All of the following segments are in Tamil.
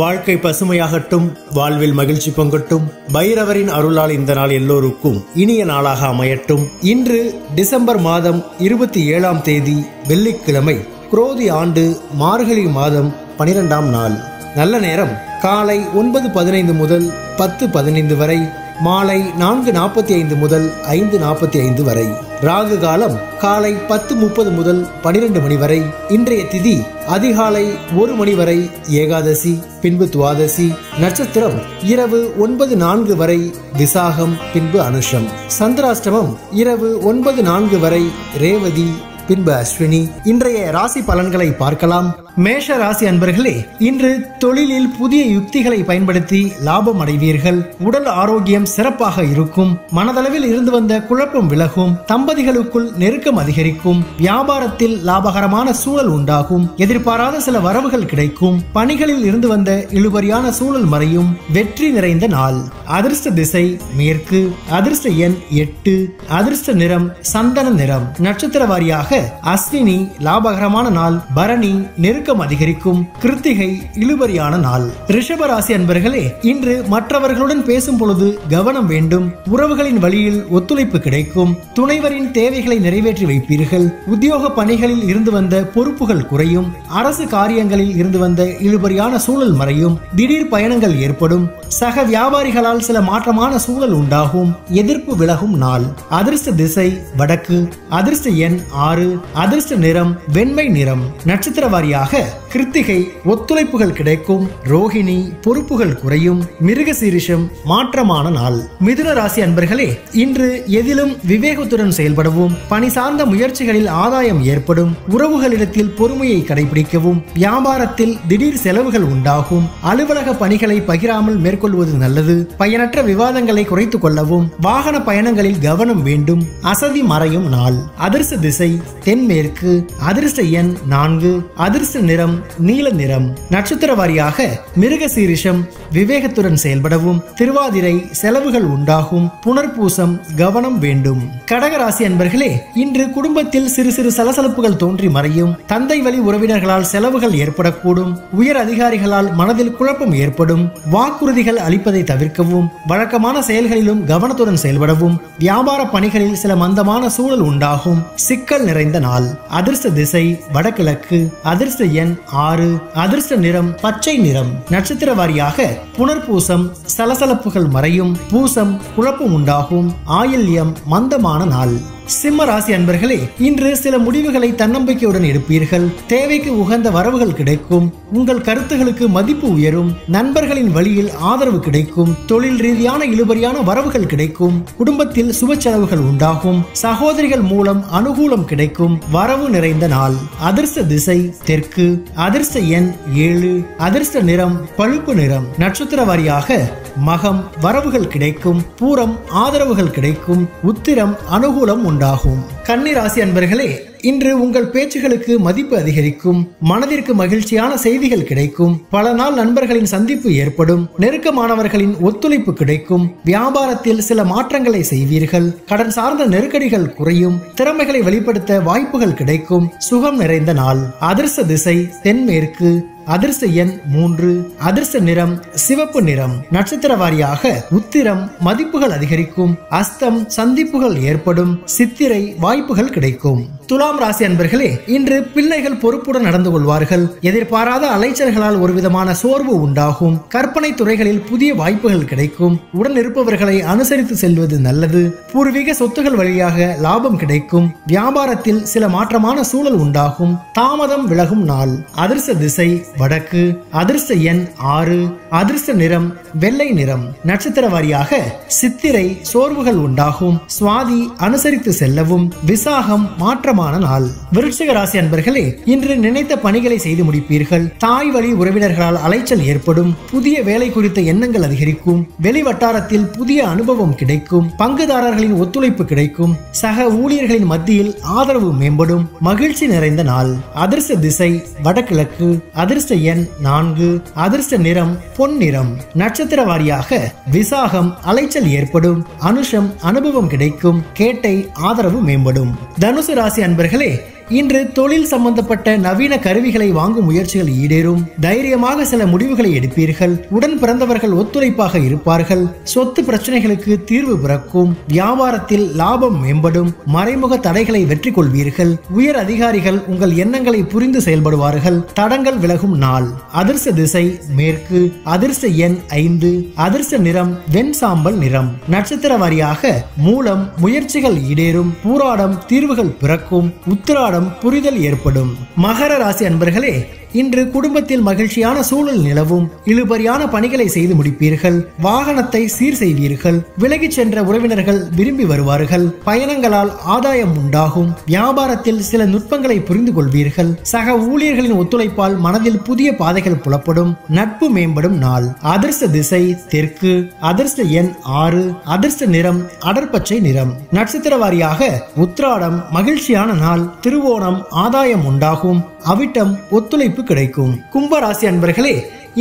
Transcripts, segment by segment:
வாழ்க்கை பசுமையாகட்டும், வாழ்வில் மகிழ்ச்சி பொங்கட்டும். பைரவரின் அருளால் இந்த நாள் எல்லோருக்கும் இனிய நாளாக அமையட்டும். இன்று டிசம்பர் மாதம் 27ஆம் தேதி வெள்ளிக்கிழமை, குரோதி ஆண்டு மார்கழி மாதம் 12ஆம் நாள். நல்ல நேரம் காலை 9:15 முதல் 10:15 வரை, மாலை 4:45 முதல் 5:45 வரை. ராகு காலம் காலை 10:30 முதல் 12 மணி வரை. இன்றைய திதி அதிகாலை 1 மணி வரை ஏகாதசி, பின்பு துவாதசி. நட்சத்திரம் இரவு 9:04 வரை விசாகம், பின்பு அனுஷம். சந்திராஷ்டமம் இரவு 9:04 வரை ரேவதி, பின்பு அஸ்வினி. இன்றைய ராசி பலன்களை பார்க்கலாம். மேஷ ராசி அன்பர்களே, இன்று தொழிலில் புதிய யுக்திகளை பயன்படுத்தி லாபம் அடைவீர்கள். உடல் ஆரோக்கியம் சிறப்பாக இருக்கும். மனதளவில் இருந்து வந்த குழப்பம் விலகும். தம்பதிகளுக்குள் நெருக்கம் அதிகரிக்கும். வியாபாரத்தில் லாபகரமான சூழல் உண்டாகும். எதிர்பாராத சில வரவுகள் கிடைக்கும். பணிகளில் இருந்து வந்த இழுபறியான சூழல் மறையும். வெற்றி நிறைந்த நாள். அதிர்ஷ்ட திசை மேற்கு. அதிர்ஷ்ட எண் 8. அதிர்ஷ்ட நிறம் சந்தன நிறம். நட்சத்திர வாரியாக அஸ்வினி லாபகரமான நாள். பரணி நெருக்கம் அதிகரிக்கும். கிருத்திகை இழுபறியான நாள். ரிஷப ராசி அன்பர்களே, இன்று மற்றவர்களுடன் பேசும் பொழுது கவனம் வேண்டும். உறவுகளின் வழியில் ஒத்துழைப்பு கிடைக்கும். துணைவரின் தேவைகளை நிறைவேற்றி வைப்பீர்கள். உத்தியோக பணிகளில் இருந்து வந்த பொறுப்புகள் குறையும். அரசு காரியங்களில் இருந்து வந்த இழுபறியான சூழல் மறையும். திடீர் பயணங்கள் ஏற்படும். சக வியாபாரிகளால் சில மாற்றமான சூழல் உண்டாகும். எதிர்ப்பு விலகும் நாள். அதிர்ஷ்ட திசை வடக்கு. அதிர்ஷ்ட எண் 6. அதிர்ஷ்ட நிறம் வெண்மை நிறம். நட்சத்திர வாரியாக கிருத்திகை ஒத்துழைப்புகள் கிடைக்கும். ரோஹிணி பொறுப்புகள் குறையும். மிருகசீரிஷம் மாற்றமான நாள். மிதுன ராசி அன்பர்களே, இன்று எதிலும் விவேகத்துடன் செயல்படவும். பணி சார்ந்த முயற்சிகளில் ஆதாயம் ஏற்படும். உறவுகளிடத்தில் பொறுமையை கடைபிடிக்கவும். வியாபாரத்தில் திடீர் செலவுகள் உண்டாகும். அலுவலக பணிகளை பகிராமல் மேற்கொள்வது நல்லது. பயனற்ற விவாதங்களை குறைத்துக் கொள்ளவும். வாகன பயணங்களில் கவனம் வேண்டும். அசதி மறையும் நாள். அதிர்ஷ்ட திசை தென்மேற்கு. அதிர்ஷ்ட எண் 4. அதிர்ஷ்ட நிறம் நீல நிறம். நட்சத்திர வாரியாக மிருகசீரிஷம் விவேகத்துடன் செயல்படவும். திருவாதிரை செலவுகள் உண்டாகும். புனர்பூசம் கவனம் வேண்டும். கடகராசி அன்பர்களே, இன்று குடும்பத்தில் சிறு சிறு சலசலப்புகள் தோன்றி மறையும். தந்தை வழி உறவினர்களால் செலவுகள் ஏற்படக்கூடும். உயர் அதிகாரிகளால் மனதில் குழப்பம் ஏற்படும். வாக்குறுதிகள் அளிப்பதை தவிர்க்கவும். வழக்கமான செயல்களிலும் கவனத்துடன் செயல்படவும். வியாபார பணிகளில் சில மந்தமான சூழல் உண்டாகும். சிக்கல் நிறைந்த நாள். அதிர்ஷ்ட திசை வடகிழக்கு. அதிர்ஷ்ட எண் 6. அதிர்ஷ்ட நிறம் பச்சை நிறம். நட்சத்திர வாரியாக புனர்பூசம் சலசலப்புகள் மறையும். பூசம் குழப்பம் உண்டாகும். ஆயில்யம் மந்தமான நாள். சிம்ம ராசி அன்பர்களே, இன்று சில முடிவுகளை தன்னம்பிக்கையுடன் எடுப்பீர்கள். தேவைக்கு உகந்த வரவுகள் கிடைக்கும். உங்கள் கருத்துகளுக்கு மதிப்பு உயரும். நண்பர்களின் வழியில் ஆதரவு கிடைக்கும். தொழில் ரீதியான இழுபறியான வரவுகள் கிடைக்கும். குடும்பத்தில் சுப செலவுகள் உண்டாகும். சகோதரிகள் மூலம் அனுகூலம் கிடைக்கும். வரவு நிறைந்த நாள். அதிர்ஷ்ட திசை தெற்கு. அதிர்ஷ்ட எண் 7. அதிர்ஷ்ட நிறம் பழுப்பு நிறம். நட்சத்திர வாரியாக மகம் வரவுகள் கிடைக்கும். பூரம் ஆதரவுகள் கிடைக்கும். உத்திரம் அனுகூலம் உண்டாகும். கன்னி ராசி அன்பர்களே, இன்று உங்கள் பேச்சுகளுக்கு மதிப்பு அதிகரிக்கும். மனதிற்கு மகிழ்ச்சியான செய்திகள் கிடைக்கும். பல நாள் நண்பர்களின் சந்திப்பு ஏற்படும். நெருக்கமானவர்களின் ஒத்துழைப்பு கிடைக்கும். வியாபாரத்தில் சில மாற்றங்களை செய்வீர்கள். கடன் சார்ந்த நெருக்கடிகள் குறையும். திறமைகளை வெளிப்படுத்த வாய்ப்புகள் கிடைக்கும். சுகம் நிறைந்த நாள். அதிர்ஷ்ட திசை தென்மேற்கு. அதிர்ஷ்ட எண் 3. அதிர்ஷ்ட நிறம் சிவப்பு நிறம். நட்சத்திர வாரியாக உத்திரம் மதிப்புகள் அதிகரிக்கும். அஸ்தம் சந்திப்புகள் ஏற்படும். சித்திரை வாய்ப்புகள் கிடைக்கும். துலாம் ராசி அன்பர்களே, இன்று பிள்ளைகள் பொறுப்புடன் நடந்து கொள்வார்கள். எதிர்பாராத அலைச்சல்களால் ஒரு விதமான சோர்வு உண்டாகும். கற்பனை துறைகளில் புதிய வாய்ப்புகள் கிடைக்கும். உடன் இருப்பவர்களை அனுசரித்து செல்வது நல்லது. பூர்வீக சொத்துகள் வழியாக லாபம் கிடைக்கும். வியாபாரத்தில் சில மாற்றமான சூழல் உண்டாகும். தாமதம் விலகும் நாள். அதிர்ஷ்ட திசை வடக்கு. அதிர்ஷ்ட எண் 6. அதிர்ஷ்ட நிறம் வெள்ளை நிறம். நட்சத்திர வாரியாக சித்திரை சோர்வுகள் உண்டாகும். சுவாதி அனுசரித்து செல்லவும். விசாகம் மாற்றமான நாள். விருச்சிக ராசி அன்பர்களே, இன்று நினைத்த பணிகளை செய்து முடிப்பீர்கள். தாய் வழி உறவினர்களால் அலைச்சல் ஏற்படும். புதிய வேலை குறித்த எண்ணங்கள் அதிகரிக்கும். வெளி வட்டாரத்தில் புதிய அனுபவம் கிடைக்கும். பங்குதாரர்களின் ஒத்துழைப்பு கிடைக்கும். சக ஊழியர்களின் மத்தியில் ஆதரவு மேம்படும். மகிழ்ச்சி நிறைந்த நாள். அதிர்ஷ்ட திசை வடகிழக்கு. அதிர்ஷ்ட எண் 4. அதிர்ஷ்ட நிறம் பொன் நிறம். நட்சத்திர வாரியாக விசாகம் அலைச்சல் ஏற்படும். அனுஷம் அனுபவம் கிடைக்கும். கேட்டை ஆதரவு மேம்படும். தனுசு ராசி அன்பர்களே, இன்று தொழில் சம்பந்தப்பட்ட நவீன கருவிகளை வாங்கும் முயற்சிகள் ஈடேறும். தைரியமாக சில முடிவுகளை எடுப்பீர்கள். உடன் பிறந்தவர்கள் ஒத்துழைப்பாக இருப்பார்கள். சொத்து பிரச்சனைகளுக்கு தீர்வு பிறக்கும். வியாபாரத்தில் லாபம் மேம்படும். மறைமுக தடைகளை வெற்றி கொள்வீர்கள். உயர் அதிகாரிகள் உங்கள் எண்ணங்களை புரிந்து செயல்படுவார்கள். தடங்கள் விலகும் நாள். அதிர்ஷ்ட திசை மேற்கு. அதிர்ஷ்ட எண் 5. அதிர்ஷ்ட நிறம் வெண் சாம்பல் நிறம். நட்சத்திர வாரியாக மூலம் முயற்சிகள் ஈடேறும். பூராடம் தீர்வுகள் பிறக்கும். உத்திராடம் புரிதல் ஏற்படும். மகர ராசி அன்பர்களே, இன்று குடும்பத்தில் மகிழ்ச்சியான சூழல் நிலவும். இழுபறியான பணிகளை செய்து முடிப்பீர்கள். வாகனத்தை சீர் செய்வீர்கள். விலகிச் சென்ற உறவினர்கள் விரும்பி வருவார்கள். பயணங்களால் ஆதாயம் உண்டாகும். வியாபாரத்தில் சில நுட்பங்களை புரிந்து கொள்வீர்கள். சக ஊழியர்களின் ஒத்துழைப்பால் மனதில் புதிய பாதைகள் புலப்படும். நட்பு மேம்படும் நாள். அதிர்ஷ்ட திசை தெற்கு. அதிர்ஷ்ட எண் 6. அதிர்ஷ்ட நிறம் அடர்பச்சை நிறம். நட்சத்திர வாரியாக உத்திராடம் மகிழ்ச்சியான நாள். திருவோணம் ஆதாயம் உண்டாகும். அவிட்டம் ஒத்துழைப்பு கிடைக்கும். கும்பராசி அன்பர்களே,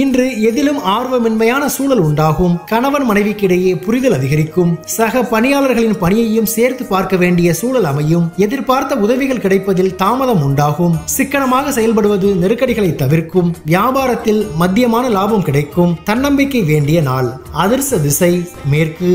இன்று எதிலும் ஆர்வமின்மையான சூழல் உண்டாகும். கணவன் மனைவிக்கு இடையே புரிதல் அதிகரிக்கும். சக பணியாளர்களின் பணியையும் சேர்த்து பார்க்க வேண்டிய சூழல் அமையும். எதிர்பார்த்த உதவிகள் கிடைப்பதில் தாமதம் உண்டாகும். சிக்கனமாக செயல்படுவது நெருக்கடிகளை தவிர்க்கும். வியாபாரத்தில் மத்தியமான லாபம் கிடைக்கும். தன்னம்பிக்கை வேண்டிய நாள். அதிர்ஷ்ட திசை மேற்கு.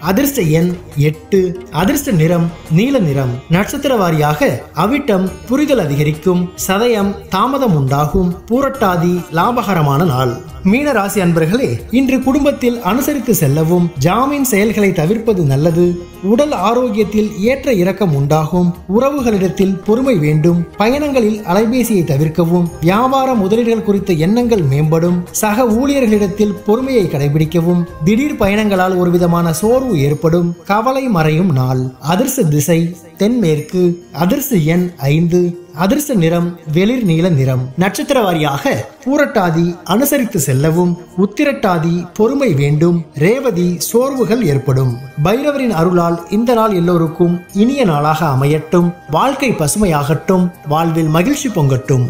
அதிர்ஷ்ட எண் 8. அதிர்ஷ்ட நிறம் நீல நிறம். நட்சத்திர வாரியாக அவிட்டம் புரிதல் அதிகரிக்கும். சதயம் தாமதம் உண்டாகும். பூரட்டாதி லாபகரமான நாள். மீன ராசி அன்பர்களே, இன்று குடும்பத்தில் அனுசரித்து செல்லவும். ஜாமீன் செயல்களை தவிர்ப்பது நல்லது. உடல் ஆரோக்கியத்தில் ஏற்ற இறக்கம் உண்டாகும். உறவுகளிடத்தில் பொறுமை வேண்டும். பயணங்களில் அலைபேசியை தவிர்க்கவும். வியாபார முதலீடுகள் குறித்த எண்ணங்கள் மேம்படும். சக ஊழியர்களிடத்தில் பொறுமையை கடைபிடிக்கவும். திடீர் பயணங்களால் ஒரு விதமான சோர்வு ஏற்படும். கவலை மறையும் நாள். அதிர்ஷ்ட திசை தென்மேற்கு. அதிர்ஷ்ட எண் 5. அதிர்ஷ்ட நிறம் வெளிர் நீல நிறம். நட்சத்திர வாரியாக பூரட்டாதி அனுசரித்து செல்லவும். உத்திரட்டாதி பொறுமை வேண்டும். ரேவதி சோர்வுகள் ஏற்படும். பைரவரின் அருளால் இந்த நாள் எல்லோருக்கும் இனிய நாளாக அமையட்டும். வாழ்க்கை பசுமையாகட்டும். வாழ்வில் மகிழ்ச்சி பொங்கட்டும்.